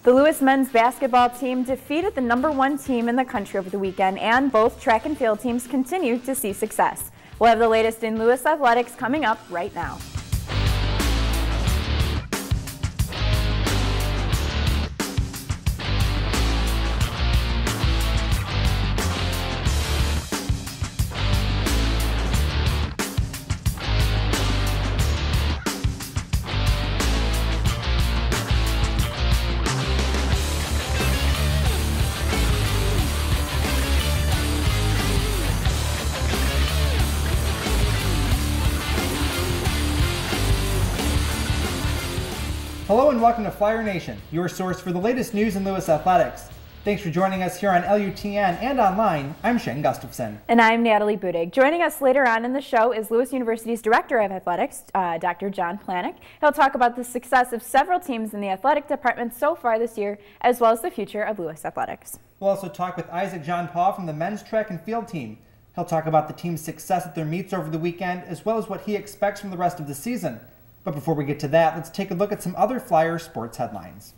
The Lewis men's basketball team defeated the #1 team in the country over the weekend, and both track and field teams continue to see success. We'll have the latest in Lewis athletics coming up right now. Hello and welcome to Flyer Nation, your source for the latest news in Lewis athletics. Thanks for joining us here on LUTN and online. I'm Shane Gustafson. And I'm Natalie Budig. Joining us later on in the show is Lewis University's Director of Athletics, Dr. John Planek. He'll talk about the success of several teams in the athletic department so far this year, as well as the future of Lewis athletics. We'll also talk with Isaac John Paul from the men's track and field team. He'll talk about the team's success at their meets over the weekend, as well as what he expects from the rest of the season. But before we get to that, let's take a look at some other Flyer sports headlines.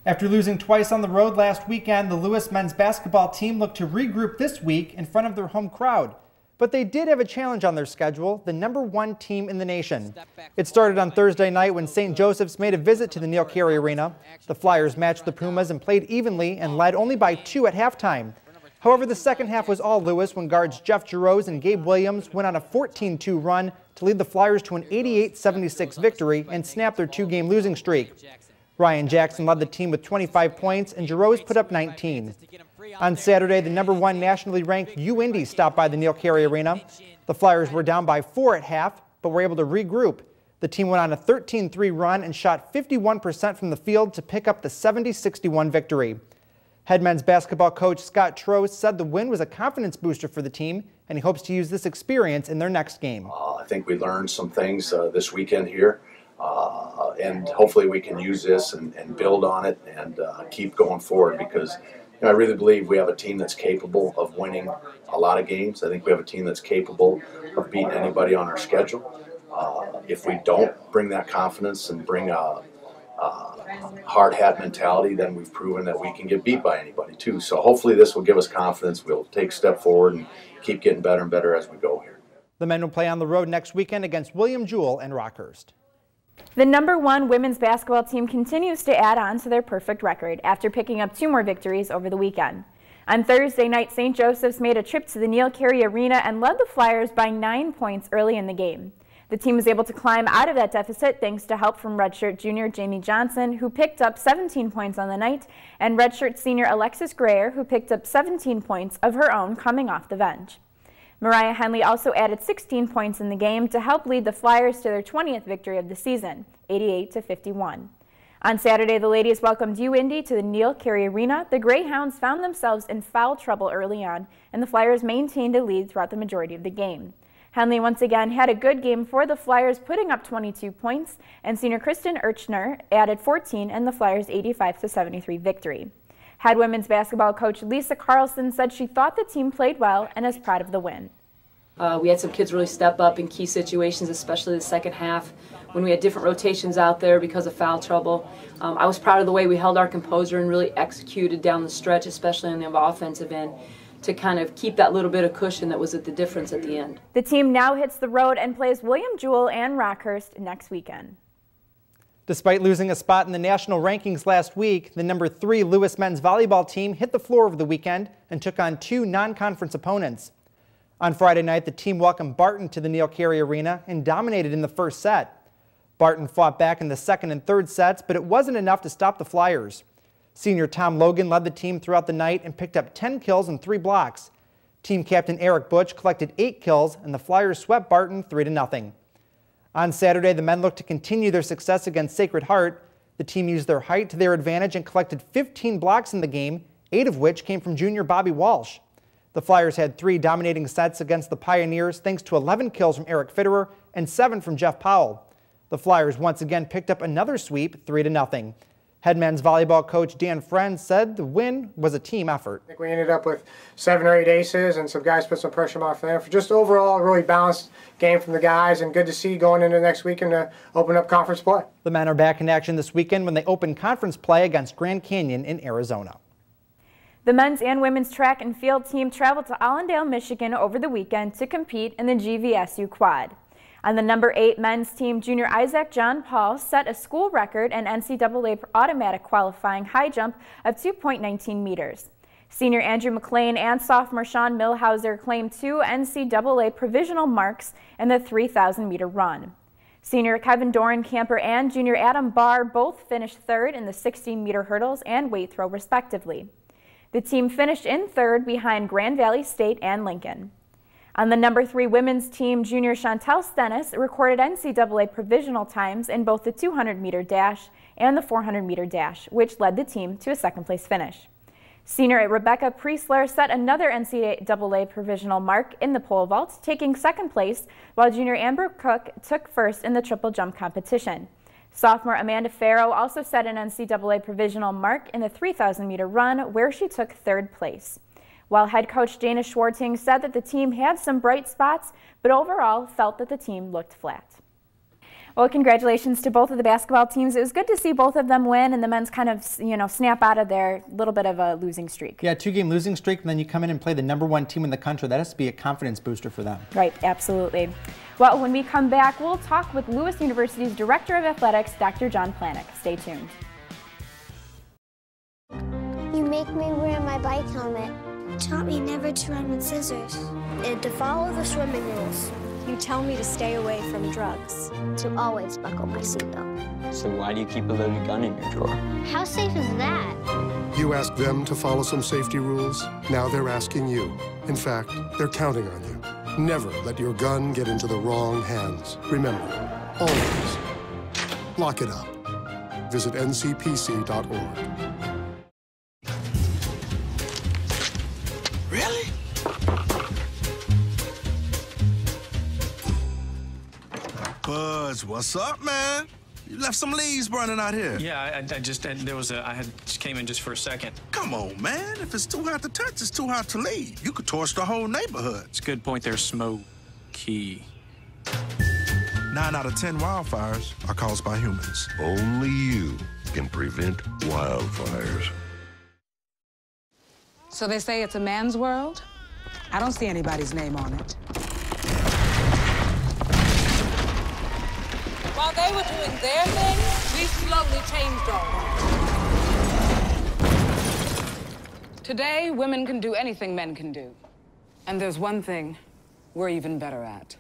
After losing twice on the road last weekend, the Lewis men's basketball team looked to regroup this week in front of their home crowd. But they did have a challenge on their schedule, the #1 team in the nation. It started on Thursday night when St. Joseph's made a visit to the Neal Carey Arena. The Flyers matched the Pumas and played evenly and led only by 2 at halftime. However, the second half was all Lewis when guards Jeff Giroux and Gabe Williams went on a 14-2 run to lead the Flyers to an 88-76 victory and snap their 2-game losing streak. Ryan Jackson led the team with 25 points and Giroux put up 19. On Saturday, the #1 nationally ranked UIndy stopped by the Neal Carey Arena. The Flyers were down by 4 at half, but were able to regroup. The team went on a 13-3 run and shot 51% from the field to pick up the 70-61 victory. Head men's basketball coach Scott Trost said the win was a confidence booster for the team, and he hopes to use this experience in their next game. I think we learned some things this weekend here, and hopefully we can use this and build on it and keep going forward, because I really believe we have a team that's capable of winning a lot of games. I think we have a team that's capable of beating anybody on our schedule. If we don't bring that confidence and bring a hard hat mentality, then we've proven that we can get beat by anybody too. So hopefully this will give us confidence. We'll take a step forward and keep getting better and better as we go here. The men will play on the road next weekend against William Jewell and Rockhurst. The #1 women's basketball team continues to add on to their perfect record after picking up 2 more victories over the weekend. On Thursday night, St. Joseph's made a trip to the Neal Carey Arena and led the Flyers by 9 points early in the game. The team was able to climb out of that deficit thanks to help from redshirt junior Jamie Johnson, who picked up 17 points on the night, and redshirt senior Alexis Grayer, who picked up 17 points of her own coming off the bench. Mariah Henley also added 16 points in the game to help lead the Flyers to their 20th victory of the season, 88-51. On Saturday, the ladies welcomed UIndy to the Neal Carey Arena. The Greyhounds found themselves in foul trouble early on, and the Flyers maintained a lead throughout the majority of the game. Henley once again had a good game for the Flyers, putting up 22 points, and senior Kristen Urchner added 14 in the Flyers' 85-73 victory. Head women's basketball coach Lisa Carlson said she thought the team played well and is proud of the win. We had some kids really step up in key situations, especially the second half when we had different rotations out there because of foul trouble. I was proud of the way we held our composure and really executed down the stretch, especially on the offensive end, to kind of keep that little bit of cushion that was at the difference at the end. The team now hits the road and plays William Jewell and Rockhurst next weekend. Despite losing a spot in the national rankings last week, the #3 Lewis men's volleyball team hit the floor over the weekend and took on 2 non-conference opponents. On Friday night, the team welcomed Barton to the Neal Carey Arena and dominated in the first set. Barton fought back in the second and third sets, but it wasn't enough to stop the Flyers. Senior Tom Logan led the team throughout the night and picked up 10 kills and 3 blocks. Team captain Eric Butch collected 8 kills, and the Flyers swept Barton 3-0. On Saturday, the men looked to continue their success against Sacred Heart. The team used their height to their advantage and collected 15 blocks in the game, 8 of which came from junior Bobby Walsh. The Flyers had 3 dominating sets against the Pioneers thanks to 11 kills from Eric Fitterer and 7 from Jeff Powell. The Flyers once again picked up another sweep, 3-0. Head men's volleyball coach Dan Friend said the win was a team effort. I think we ended up with 7 or 8 aces, and some guys put some pressure off them. For just overall, a really balanced game from the guys, and good to see going into next weekend to open up conference play. The men are back in action this weekend when they open conference play against Grand Canyon in Arizona. The men's and women's track and field team traveled to Allendale, Michigan over the weekend to compete in the GVSU quad. On the number 8 men's team, junior Isaac John Paul set a school record in NCAA automatic qualifying high jump of 2.19 meters. Senior Andrew McLean and sophomore Sean Milhauser claimed 2 NCAA provisional marks in the 3,000-meter run. Senior Kevin Dorencamper and junior Adam Barr both finished third in the 16-meter hurdles and weight throw respectively. The team finished in third behind Grand Valley State and Lincoln. On the number 3 women's team, junior Chantel Stennis recorded NCAA provisional times in both the 200-meter dash and the 400-meter dash, which led the team to a second-place finish. Senior Rebecca Priestler set another NCAA provisional mark in the pole vault, taking second place, while junior Amber Cook took first in the triple jump competition. Sophomore Amanda Farrow also set an NCAA provisional mark in the 3,000-meter run, where she took third place. While head coach Dana Schwarting said that the team had some bright spots, but overall felt that the team looked flat. Well, congratulations to both of the basketball teams. It was good to see both of them win and the men's kind of, snap out of their little bit of a losing streak. Yeah, 2-game losing streak, and then you come in and play the number 1 team in the country. That has to be a confidence booster for them. Right, absolutely. Well, when we come back, we'll talk with Lewis University's Director of Athletics, Dr. John Planek. Stay tuned. You make me wear my bike helmet. Taught me never to run with scissors. And to follow the swimming rules. You tell me to stay away from drugs. To always buckle my seatbelt. So why do you keep a loaded gun in your drawer? How safe is that? You asked them to follow some safety rules. Now they're asking you. In fact, they're counting on you. Never let your gun get into the wrong hands. Remember, always lock it up. Visit ncpc.org. Really? Buzz, what's up, man? You left some leaves burning out here. Yeah, I just came in just for a second. Come on, man. If it's too hot to touch, it's too hot to leave. You could torch the whole neighborhood. It's a good point there, smoky. 9 out of 10 wildfires are caused by humans. Only you can prevent wildfires. So they say it's a man's world? I don't see anybody's name on it. While they were doing their thing, we slowly changed ours. Today, women can do anything men can do. And there's one thing we're even better at.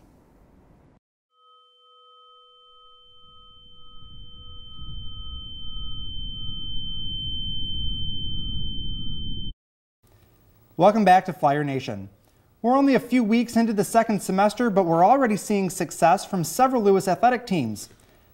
Welcome back to Flyer Nation. We're only a few weeks into the second semester, but we're already seeing success from several Lewis athletic teams.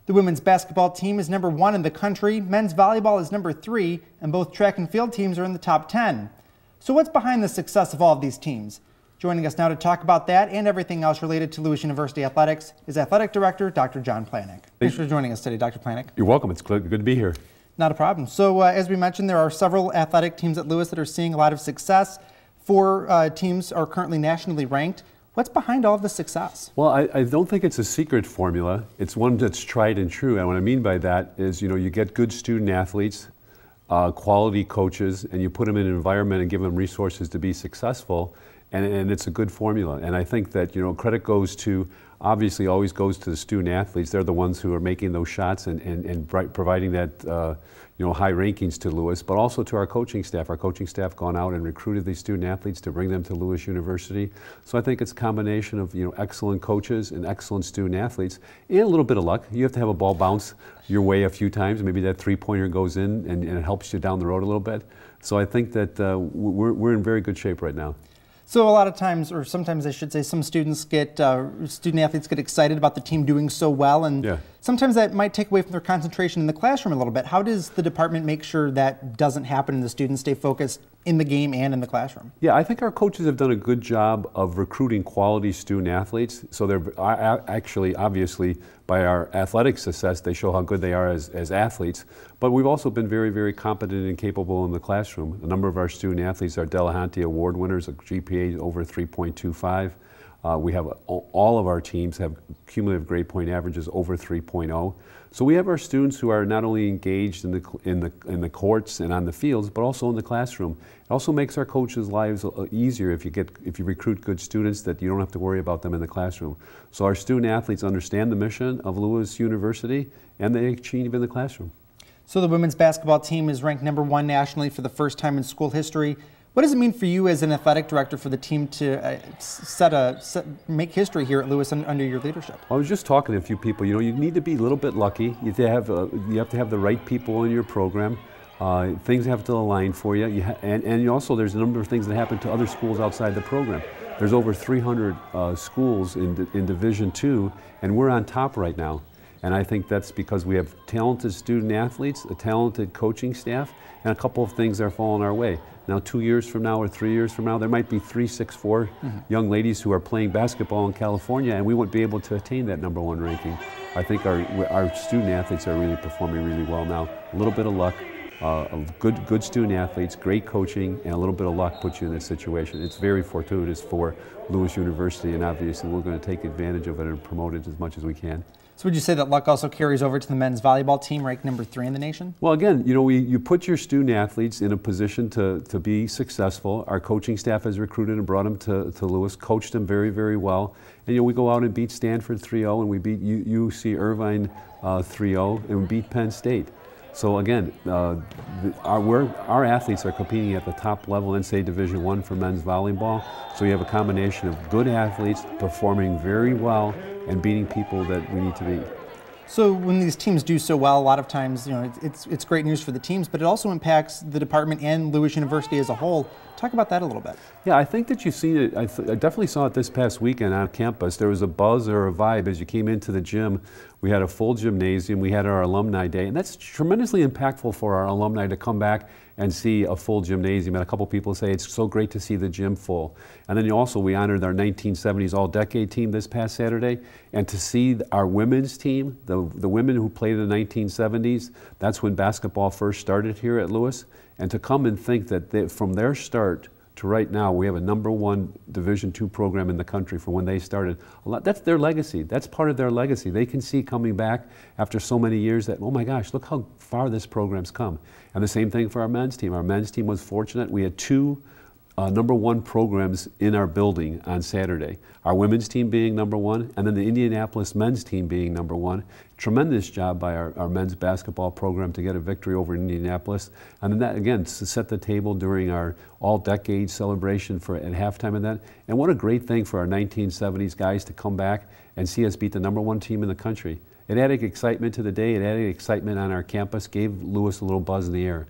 The women's basketball team is number 1 in the country, men's volleyball is number 3, and both track and field teams are in the top 10. So what's behind the success of all of these teams? Joining us now to talk about that and everything else related to Lewis University athletics is Athletic Director Dr. John Planek. Thanks for joining us today, Dr. Planek. You're welcome. It's good to be here. Not a problem. So as we mentioned, there are several athletic teams at Lewis that are seeing a lot of success. 4 teams are currently nationally ranked. What's behind all of the success? Well, I don't think it's a secret formula. It's one that's tried and true. And what I mean by that is, you get good student athletes, quality coaches, and you put them in an environment and give them resources to be successful, and it's a good formula. And I think that, credit goes to, obviously always goes to the student athletes. They're the ones who are making those shots and providing that, high rankings to Lewis, but also to our coaching staff. Our coaching staff gone out and recruited these student athletes to bring them to Lewis University. So I think it's a combination of, excellent coaches and excellent student athletes and a little bit of luck. You have to have a ball bounce your way a few times. Maybe that three-pointer goes in and it helps you down the road a little bit. So I think that we're in very good shape right now. So a lot of times, or sometimes I should say, some student athletes get excited about the team doing so well, and sometimes that might take away from their concentration in the classroom a little bit. How does the department make sure that doesn't happen and the students stay focused in the game and in the classroom? Yeah, I think our coaches have done a good job of recruiting quality student athletes. So they're actually, obviously, by our athletic success, they show how good they are as athletes. But we've also been very, very competent and capable in the classroom. A number of our student athletes are Delahanty Award winners, a GPA over 3.25. We have all of our teams have cumulative grade point averages over 3.0. So we have our students who are not only engaged in the courts and on the fields, but also in the classroom. It also makes our coaches' lives easier if you recruit good students, that you don't have to worry about them in the classroom. So our student athletes understand the mission of Lewis University, and they achieve in the classroom. So the women's basketball team is ranked #1 nationally for the first time in school history. What does it mean for you as an athletic director for the team to make history here at Lewis under your leadership? I was just talking to a few people. You know, you need to be a little bit lucky. You have to have the right people in your program. Things have to align for you. And also there's a number of things that happen to other schools outside the program. There's over 300 schools in Division II, and we're on top right now. And I think that's because we have talented student athletes, a talented coaching staff, and a couple of things that are falling our way. Now 2 years from now or 3 years from now, there might be 3, 6, 4 young ladies who are playing basketball in California, and we wouldn't be able to attain that #1 ranking. I think our student athletes are really performing really well now. A little bit of luck, of good student athletes, great coaching, and a little bit of luck puts you in this situation. It's very fortuitous for Lewis University, and obviously we're going to take advantage of it and promote it as much as we can. So would you say that luck also carries over to the men's volleyball team, ranked #3 in the nation? Well, again, you know, you put your student athletes in a position to be successful. Our coaching staff has recruited and brought them to Lewis, coached them very, very well. And you know, we go out and beat Stanford 3-0, and we beat UC Irvine 3-0, and we beat Penn State. So again, our athletes are competing at the top level, NCAA Division I for men's volleyball. So you have a combination of good athletes performing very well and beating people that we need to beat. So when these teams do so well, a lot of times, you know, it's great news for the teams, but it also impacts the department and Lewis University as a whole. Talk about that a little bit. Yeah, I think that you've seen it. I definitely saw it this past weekend on campus. There was a buzz or a vibe as you came into the gym. We had a full gymnasium. We had our alumni day, and that's tremendously impactful for our alumni to come back and see a full gymnasium. And a couple people say it's so great to see the gym full. And then also we honored our 1970s all-decade team this past Saturday, and to see our women's team, the women who played in the 1970s, that's when basketball first started here at Lewis, and to come and think that from their start to right now, we have a #1 Division II program in the country from when they started. That's their legacy. That's part of their legacy. They can see coming back after so many years that, oh my gosh, look how far this program's come. And the same thing for our men's team. Our men's team was fortunate. We had 2 #1 programs in our building on Saturday. Our women's team being #1, and then the Indianapolis men's team being #1. Tremendous job by our men's basketball program to get a victory over Indianapolis. And then that, again, to set the table during our all-decade celebration at halftime event. And what a great thing for our 1970s guys to come back and see us beat the #1 team in the country. It added excitement to the day. It added excitement on our campus, gave Lewis a little buzz in the air.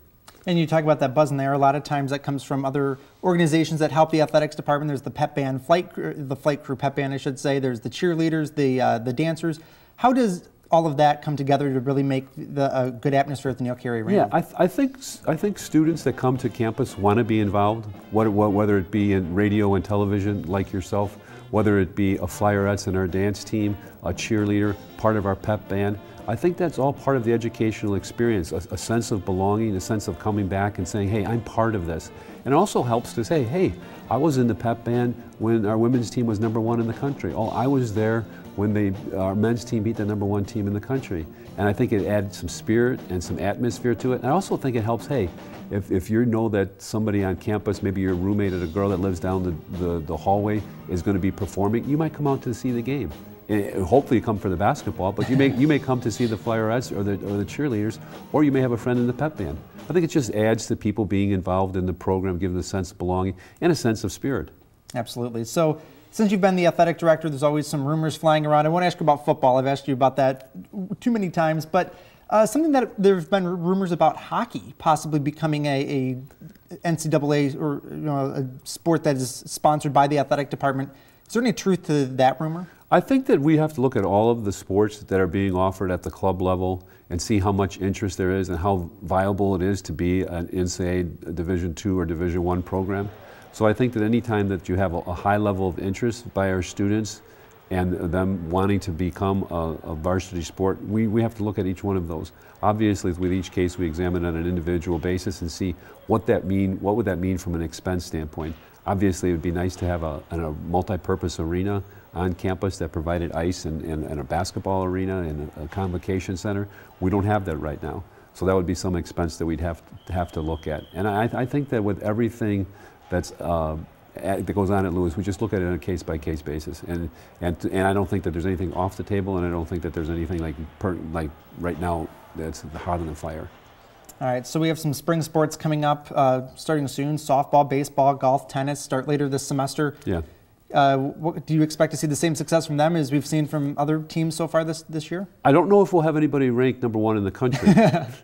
And you talk about that buzz in the air. A lot of times that comes from other organizations that help the athletics department. There's the pep band, the flight crew pep band, I should say. There's the cheerleaders, the dancers. How does all of that come together to really make a good atmosphere at the Neal Carey Arena? Yeah, I think students that come to campus want to be involved, whether it be in radio and television like yourself, whether it be a Flyerettes in our dance team, a cheerleader, part of our pep band. I think that's all part of the educational experience, a sense of belonging, a sense of coming back and saying, hey, I'm part of this. And it also helps to say, hey, I was in the pep band when our women's team was #1 in the country. Oh, I was there when our men's team beat the #1 team in the country. And I think it added some spirit and some atmosphere to it. And I also think it helps, hey, if you know that somebody on campus, maybe your roommate or a girl that lives down the hallway is going to be performing, you might come out to see the game. And hopefully you come for the basketball, but you may come to see the Flyerettes or the cheerleaders, or you may have a friend in the pep band. I think it just adds to people being involved in the program, giving a sense of belonging and a sense of spirit. Absolutely. So since you've been the athletic director, there's always some rumors flying around. I want to ask you about football. I've asked you about that too many times, but something that there's been rumors about hockey possibly becoming a NCAA or a sport that is sponsored by the athletic department. Is there any truth to that rumor? I think that we have to look at all of the sports that are being offered at the club level and see how much interest there is and how viable it is to be an NCAA Division II or Division I program. So I think that any time that you have a high level of interest by our students and them wanting to become a varsity sport, we have to look at each one of those. Obviously, with each case, we examine it on an individual basis and see what would that mean from an expense standpoint. Obviously, it would be nice to have a multi-purpose arena on campus that provided ice and a basketball arena and a convocation center. We don't have that right now. So that would be some expense that we'd have to look at. And I think that with everything that goes on at Lewis, we just look at it on a case-by-case basis. And I don't think that there's anything off the table, and I don't think that there's anything like right now that's hot on the fire. All right, so we have some spring sports coming up starting soon. Softball, baseball, golf, tennis start later this semester. Yeah. Do you expect to see the same success from them as we've seen from other teams so far this year? I don't know if we'll have anybody ranked #1 in the country.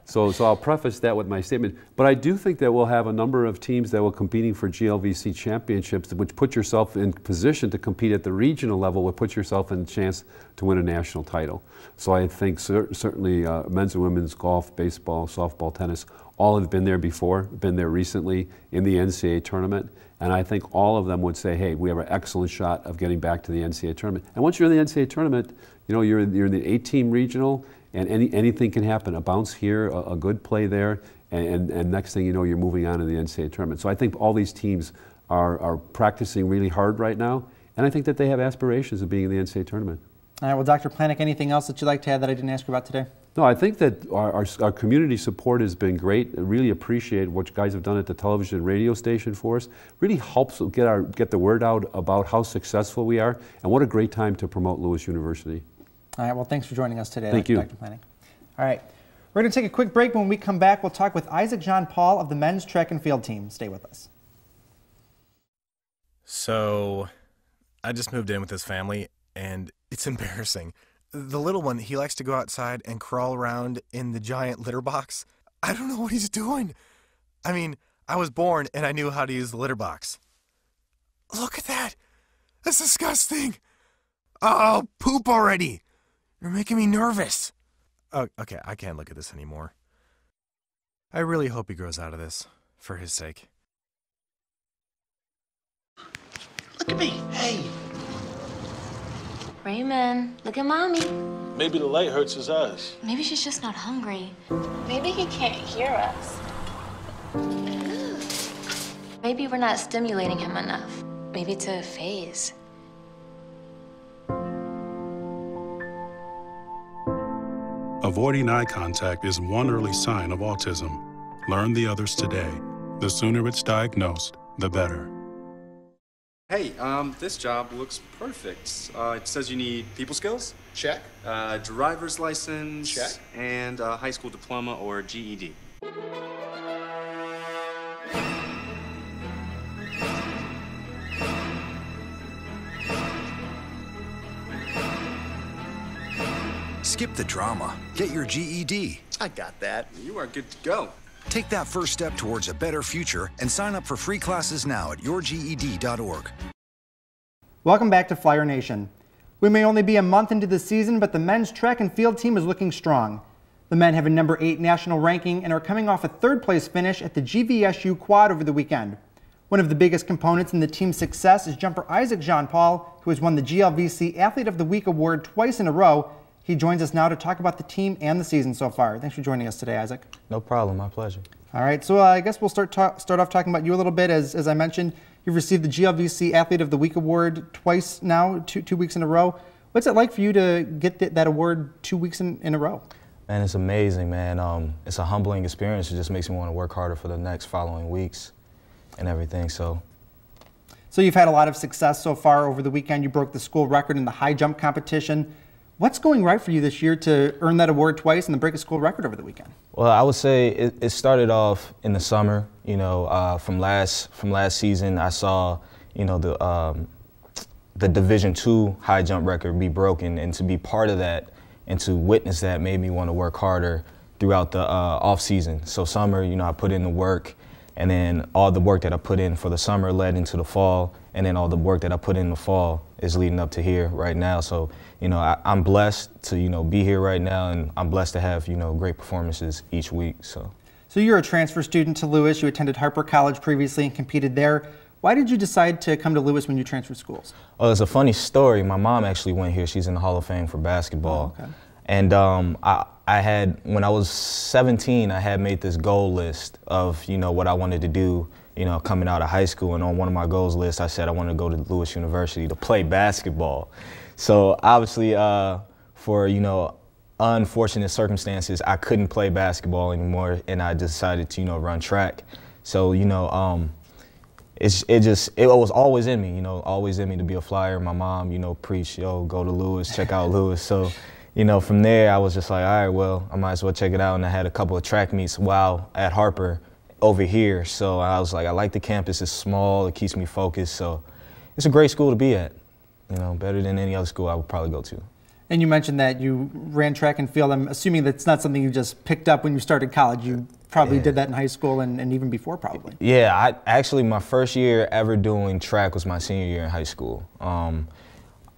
so I'll preface that with my statement. But I do think that we'll have a number of teams that will competing for GLVC championships, which put yourself in position to compete at the regional level, would put yourself in a chance to win a national title. So I think certainly men's and women's golf, baseball, softball, tennis, all have been there before, been there recently in the NCAA tournament. And I think all of them would say, hey, we have an excellent shot of getting back to the NCAA tournament. And once you're in the NCAA tournament, you know, you're in the 8-team regional, and anything can happen. A bounce here, a good play there, and next thing you know, you're moving on to the NCAA tournament. So I think all these teams are practicing really hard right now, and I think that they have aspirations of being in the NCAA tournament. All right, well, Dr. Planek, anything else that you'd like to add that I didn't ask you about today? No, I think that our community support has been great. I really appreciate what you guys have done at the television and radio station for us. Really helps get the word out about how successful we are, and what a great time to promote Lewis University. All right, well, thanks for joining us today, Thank you. Dr. Planek. All right, we're going to take a quick break. When we come back, we'll talk with Isaac John Paul of the men's track and field team. Stay with us. So, I just moved in with his family, and it's embarrassing. The little one, he likes to go outside and crawl around in the giant litter box. I don't know what he's doing. I mean, I was born and I knew how to use the litter box. Look at that. That's disgusting. Oh, poop already. You're making me nervous. Oh, okay, I can't look at this anymore. I really hope he grows out of this, for his sake. Look at me. Hey. Raymond, look at Mommy. Maybe the light hurts his eyes. Maybe she's just not hungry. Maybe he can't hear us. Maybe we're not stimulating him enough. Maybe it's a phase. Avoiding eye contact is one early sign of autism. Learn the others today. The sooner it's diagnosed, the better. Hey, this job looks perfect. It says you need people skills. Check. Driver's license. Check. And a high school diploma or GED. Skip the drama. Get your GED. I got that. You are good to go. Take that first step towards a better future and sign up for free classes now at yourged.org. Welcome back to Flyer Nation. We may only be a month into the season, but the men's track and field team is looking strong. The men have a number 8 national ranking and are coming off a 3rd place finish at the GVSU Quad over the weekend. One of the biggest components in the team's success is jumper Isaac John Paul, who has won the GLVC Athlete of the Week award twice in a row. He joins us now to talk about the team and the season so far. Thanks for joining us today, Isaac. No problem, my pleasure. All right, so I guess we'll start off talking about you a little bit. As I mentioned, you've received the GLVC Athlete of the Week award twice now, two weeks in a row. What's it like for you to get that award 2 weeks in a row? Man, it's amazing, man. It's a humbling experience. It just makes me want to work harder for the next following weeks and everything. So you've had a lot of success so far over the weekend. You broke the school record in the high jump competition. What's going right for you this year to earn that award twice and then break a school record over the weekend? Well, I would say it started off in the summer. You know, from last season, I saw, you know, the Division II high jump record be broken, and to be part of that and to witness that made me want to work harder throughout the off season. So summer, you know, I put in the work And then all the work that I put in for the summer led into the fall, and then all the work that I put in the fall is leading up to here right now. So, you know, I'm blessed to, you know, be here right now, and I'm blessed to have, you know, great performances each week. So you're a transfer student to Lewis. You attended Harper College previously and competed there. Why did you decide to come to Lewis when you transferred schools? Oh, it's a funny story. My mom actually went here. She's in the Hall of Fame for basketball. Oh, okay. And I had, when I was 17, I had made this goal list of, you know, what I wanted to do, you know, coming out of high school. And on one of my goals lists, I said I wanted to go to Lewis University to play basketball. So obviously, for, you know, unfortunate circumstances, I couldn't play basketball anymore, and I decided to, you know, run track. So, you know, it was always in me, you know, always in me to be a flyer. My mom, you know, preached, yo, go to Lewis, check out Lewis. So, you know, from there, I was just like, all right, well, I might as well check it out. And I had a couple of track meets while at Harper over here. So I was like, I like the campus. It's small. It keeps me focused. So it's a great school to be at, you know, better than any other school I would probably go to. And you mentioned that you ran track and field. I'm assuming that's not something you just picked up when you started college. You probably did that in high school and even before, probably. Yeah, actually, my first year ever doing track was my senior year in high school.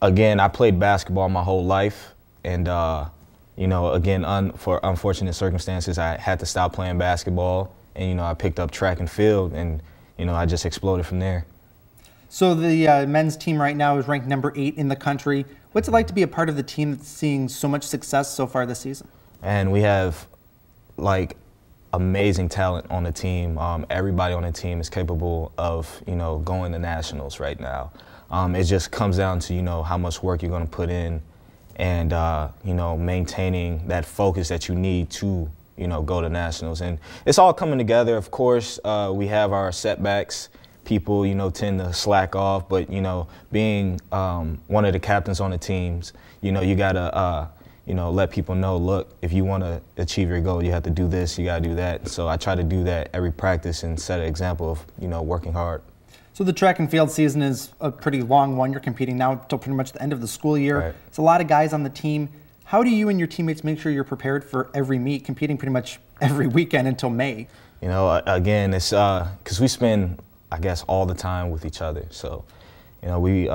Again, I played basketball my whole life. And, you know, again, for unfortunate circumstances, I had to stop playing basketball. And, you know, I picked up track and field, and, you know, I just exploded from there. So the men's team right now is ranked number 8 in the country. What's it like to be a part of the team that's seeing so much success so far this season? And we have, like, amazing talent on the team. Everybody on the team is capable of, you know, going to nationals right now. It just comes down to, you know, how much work you're going to put in, and, you know, maintaining that focus that you need to, you know, go to nationals. And it's all coming together. Of course, we have our setbacks. People, you know, tend to slack off, but, you know, being one of the captains on the teams, you know, you gotta, you know, let people know, look, if you want to achieve your goal, you have to do this, you gotta do that. So I try to do that every practice and set an example of, you know, working hard. So the track and field season is a pretty long one. You're competing now until pretty much the end of the school year. Right. It's a lot of guys on the team. How do you and your teammates make sure you're prepared for every meet, competing pretty much every weekend until May? You know, again, it's because we spend, I guess, all the time with each other. So, you know, we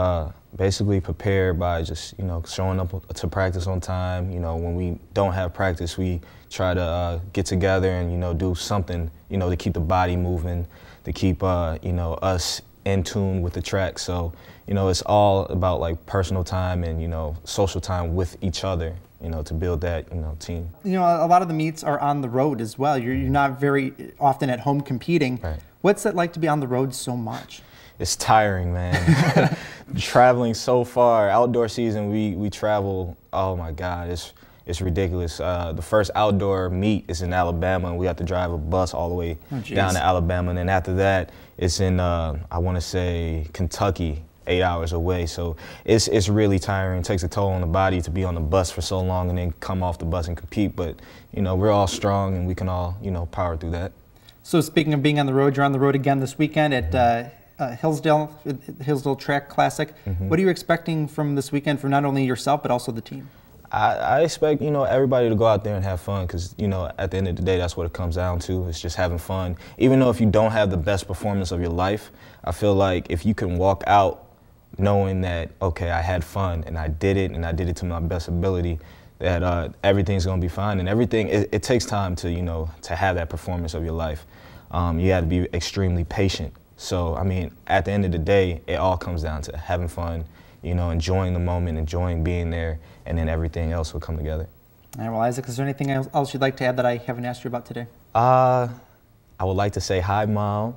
basically prepare by just, you know, showing up to practice on time. You know, when we don't have practice, we try to get together and, you know, do something, you know, to keep the body moving, to keep, you know, us in tune with the track. So, you know, it's all about like personal time and, you know, social time with each other, you know, to build that, you know, team. You know, a lot of the meets are on the road as well. You're not very often at home competing. Right. What's it like to be on the road so much? It's tiring, man. Traveling so far. Outdoor season, we travel, oh my God, it's ridiculous. The first outdoor meet is in Alabama, and we have to drive a bus all the way down to Alabama. And then after that, it's in, I want to say, Kentucky, 8 hours away. So it's really tiring. It takes a toll on the body to be on the bus for so long and then come off the bus and compete. But, you know, we're all strong, and we can all, you know, power through that. So speaking of being on the road, you're on the road again this weekend at Hillsdale Track Classic. What are you expecting from this weekend for not only yourself but also the team? I expect, you know, everybody to go out there and have fun, because, you know, at the end of the day, that's what it comes down to. It's just having fun. Even though if you don't have the best performance of your life, I feel like if you can walk out knowing that, okay, I had fun and I did it to my best ability, that everything's going to be fine. And everything, it takes time to, you know, to have that performance of your life. You have to be extremely patient. So, I mean, at the end of the day, it all comes down to having fun, you know, enjoying the moment, enjoying being there, and then everything else will come together. All right, well, Isaac, is there anything else you'd like to add that I haven't asked you about today? I would like to say hi, Mom,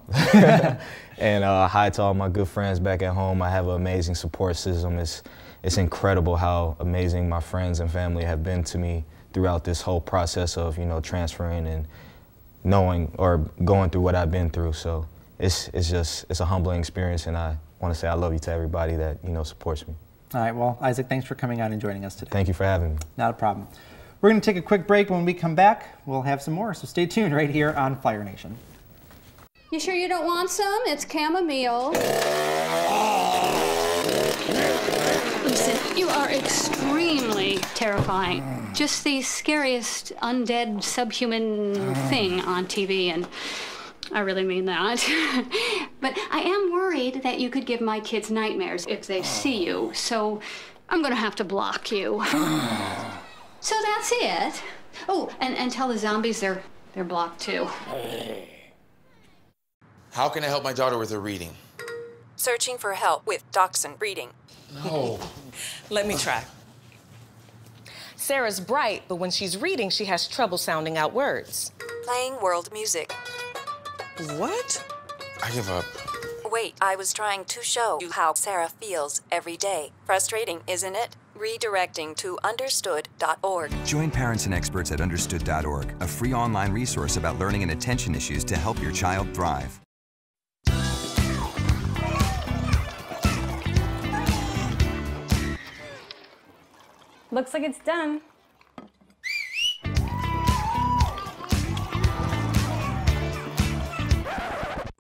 and hi to all my good friends back at home. I have an amazing support system. It's incredible how amazing my friends and family have been to me throughout this whole process of, you know, transferring and knowing or going through what I've been through. So it's a humbling experience, and I want to say I love you to everybody that, you know, supports me. All right, well, Isaac, thanks for coming out and joining us today. Thank you for having me. Not a problem. We're going to take a quick break. When we come back, we'll have some more, so stay tuned right here on Flyer Nation. You sure you don't want some? It's chamomile. Listen, you are extremely terrifying. Just the scariest undead subhuman thing on TV, and I really mean that. But I am worried that you could give my kids nightmares if they see you, so I'm gonna have to block you. So that's it. Oh, and tell the zombies they're blocked too. How can I help my daughter with her reading? Searching for help with Dachshund breeding. No. Let me try. Sarah's bright, but when she's reading, she has trouble sounding out words. Playing world music. What? I give up. Wait, I was trying to show you how Sarah feels every day. Frustrating, isn't it? Redirecting to understood.org. Join parents and experts at understood.org, a free online resource about learning and attention issues to help your child thrive. Looks like it's done.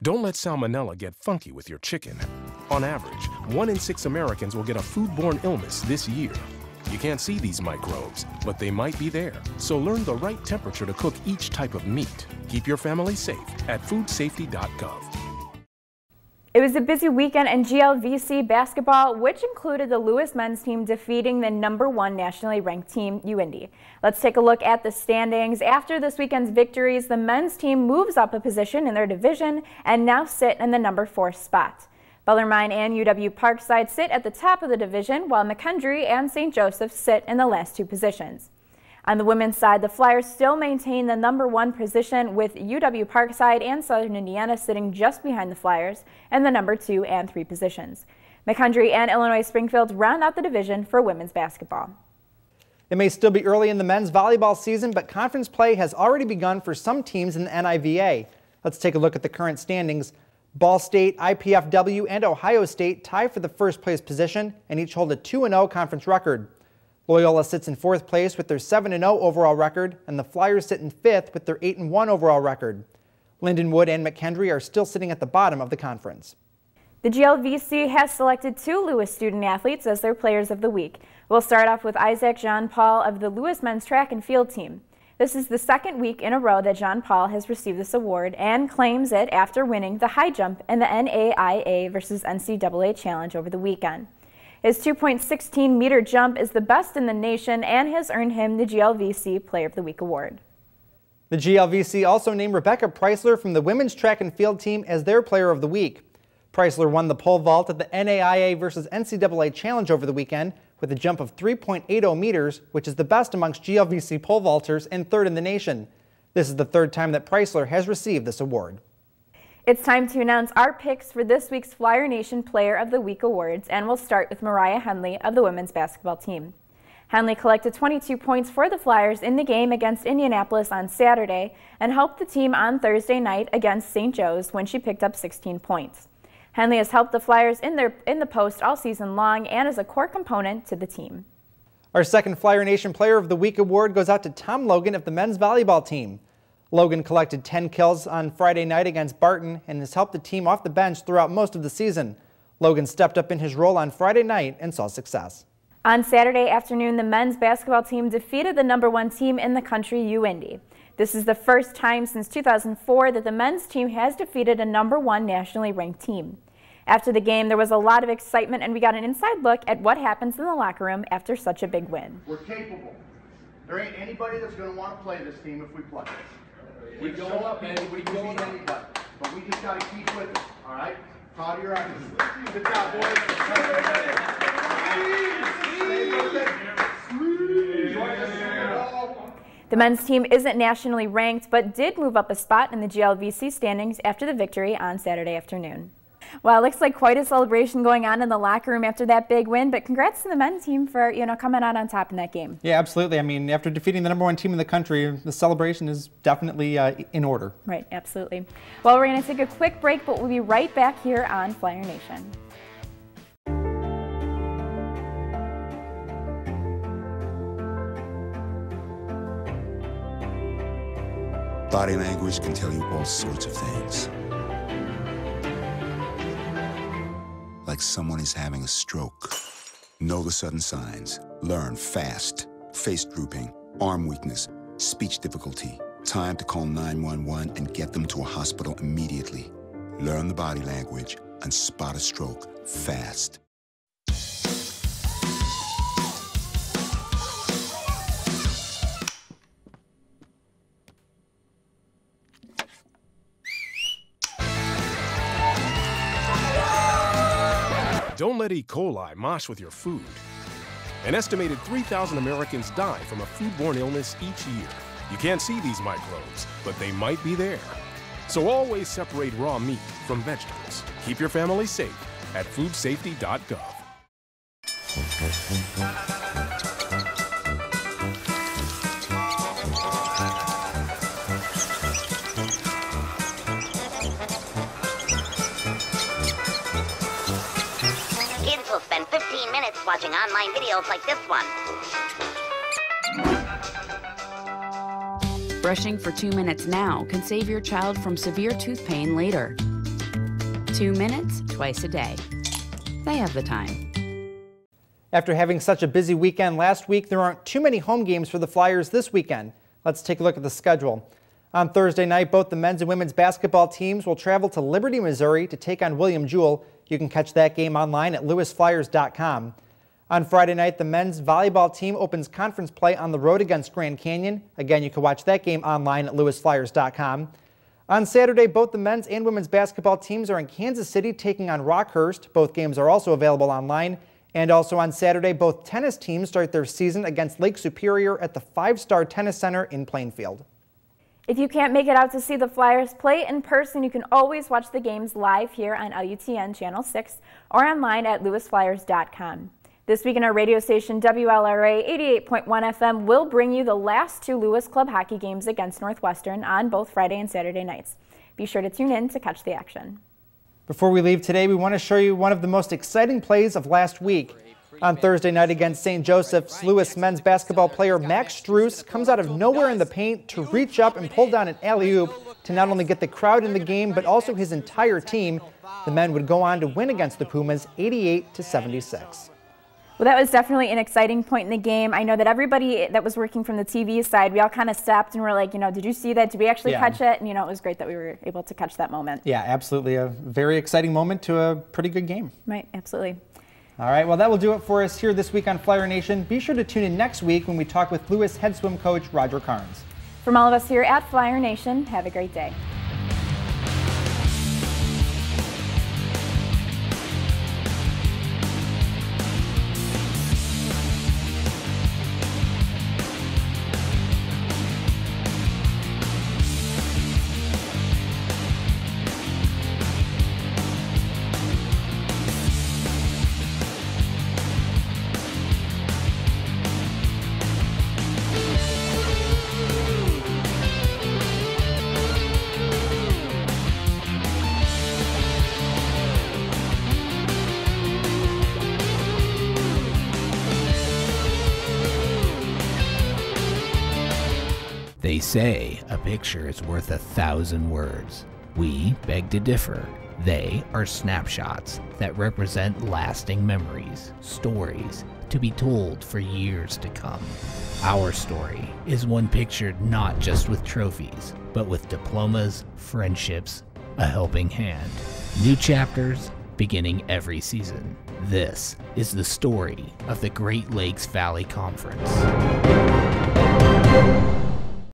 Don't let salmonella get funky with your chicken. On average, 1 in 6 Americans will get a foodborne illness this year. You can't see these microbes, but they might be there. So learn the right temperature to cook each type of meat. Keep your family safe at foodsafety.gov. It was a busy weekend in GLVC basketball, which included the Lewis men's team defeating the #1 nationally ranked team, UIndy. Let's take a look at the standings. After this weekend's victories, the men's team moves up a position in their division and now sit in the #4 spot. Bellarmine and UW Parkside sit at the top of the division, while McKendree and St. Joseph sit in the last 2 positions. On the women's side, the Flyers still maintain the #1 position, with UW Parkside and Southern Indiana sitting just behind the Flyers in the #2 and 3 positions. McKendree and Illinois Springfield round out the division for women's basketball. It may still be early in the men's volleyball season, but conference play has already begun for some teams in the NIVA. Let's take a look at the current standings. Ball State, IPFW, and Ohio State tie for the first place position and each hold a 2-0 conference record. Loyola sits in 4th place with their 7-0 overall record, and the Flyers sit in 5th with their 8-1 overall record. Lindenwood and McKendree are still sitting at the bottom of the conference. The GLVC has selected 2 Lewis student athletes as their players of the week. We'll start off with Isaac Jean Paul of the Lewis men's track and field team. This is the 2nd week in a row that Jean Paul has received this award and claims it after winning the high jump in the NAIA versus NCAA challenge over the weekend. His 2.16-meter jump is the best in the nation and has earned him the GLVC Player of the Week award. The GLVC also named Rebecca Preisler from the women's track and field team as their Player of the Week. Preisler won the pole vault at the NAIA versus NCAA challenge over the weekend with a jump of 3.80 meters, which is the best amongst GLVC pole vaulters and 3rd in the nation. This is the 3rd time that Preisler has received this award. It's time to announce our picks for this week's Flyer Nation Player of the Week awards, and we'll start with Mariah Henley of the women's basketball team. Henley collected 22 points for the Flyers in the game against Indianapolis on Saturday and helped the team on Thursday night against St. Joe's when she picked up 16 points. Henley has helped the Flyers in the post all season long and is a core component to the team. Our second Flyer Nation Player of the Week award goes out to Tom Logan of the men's volleyball team. Logan collected 10 kills on Friday night against Barton and has helped the team off the bench throughout most of the season. Logan stepped up in his role on Friday night and saw success. On Saturday afternoon, the men's basketball team defeated the #1 team in the country, UIndy. This is the first time since 2004 that the men's team has defeated a #1 nationally ranked team. After the game, there was a lot of excitement, and we got an inside look at what happens in the locker room after such a big win. We're capable. There ain't anybody that's going to want to play this team if we play. We go up, man. We can beat anybody. But we just got to keep with it, all right? Proud of your efforts. Good job, boys. The men's team isn't nationally ranked, but did move up a spot in the GLVC standings after the victory on Saturday afternoon. Well, it looks like quite a celebration going on in the locker room after that big win, but congrats to the men's team for, coming out on top in that game. Yeah, absolutely. I mean, after defeating the #1 team in the country, the celebration is definitely in order. Right, absolutely. Well, we're going to take a quick break, but we'll be right back here on Flyer Nation. Body language can tell you all sorts of things. Like someone is having a stroke. Know the sudden signs. Learn fast. Face drooping, arm weakness, speech difficulty, Time to call 911 and get them to a hospital immediately. Learn the body language and spot a stroke fast. Don't let E. coli mosh with your food. An estimated 3,000 Americans die from a foodborne illness each year. You can't see these microbes, but they might be there. So always separate raw meat from vegetables. Keep your family safe at foodsafety.gov. Kids will spend 15 minutes watching online videos like this one. Brushing for 2 minutes now can save your child from severe tooth pain later. 2 minutes, twice a day. They have the time. After having such a busy weekend last week, there aren't too many home games for the Flyers this weekend. Let's take a look at the schedule. On Thursday night, both the men's and women's basketball teams will travel to Liberty, Missouri to take on William Jewell. You can catch that game online at lewisflyers.com. On Friday night, the men's volleyball team opens conference play on the road against Grand Canyon. Again, you can watch that game online at lewisflyers.com. On Saturday, both the men's and women's basketball teams are in Kansas City taking on Rockhurst. Both games are also available online. And also on Saturday, both tennis teams start their season against Lake Superior at the 5-Star Tennis Center in Plainfield. If you can't make it out to see the Flyers play in person, you can always watch the games live here on LUTN Channel 6 or online at lewisflyers.com. This week in our radio station, WLRA 88.1 FM will bring you the last 2 Lewis Club hockey games against Northwestern on both Friday and Saturday nights. Be sure to tune in to catch the action. Before we leave today, we want to show you one of the most exciting plays of last week. On Thursday night against St. Joseph's, Lewis men's basketball player Max Struess comes out of nowhere in the paint to reach up and pull down an alley-oop to not only get the crowd in the game, but also his entire team. The men would go on to win against the Pumas 88-76. Well, that was definitely an exciting point in the game. I know that everybody that was working from the TV side, we all kind of stopped and were like, did you see that? Did we actually catch it? And, it was great that we were able to catch that moment. Yeah, absolutely. A very exciting moment to a pretty good game. Right, absolutely. All right, well, that will do it for us here this week on Flyer Nation. Be sure to tune in next week when we talk with Lewis head swim coach Roger Carnes. From all of us here at Flyer Nation, have a great day. They say a picture is worth 1,000 words. We beg to differ. They are snapshots that represent lasting memories, stories to be told for years to come. Our story is one pictured not just with trophies, but with diplomas, friendships, a helping hand. New chapters beginning every season. This is the story of the Great Lakes Valley Conference.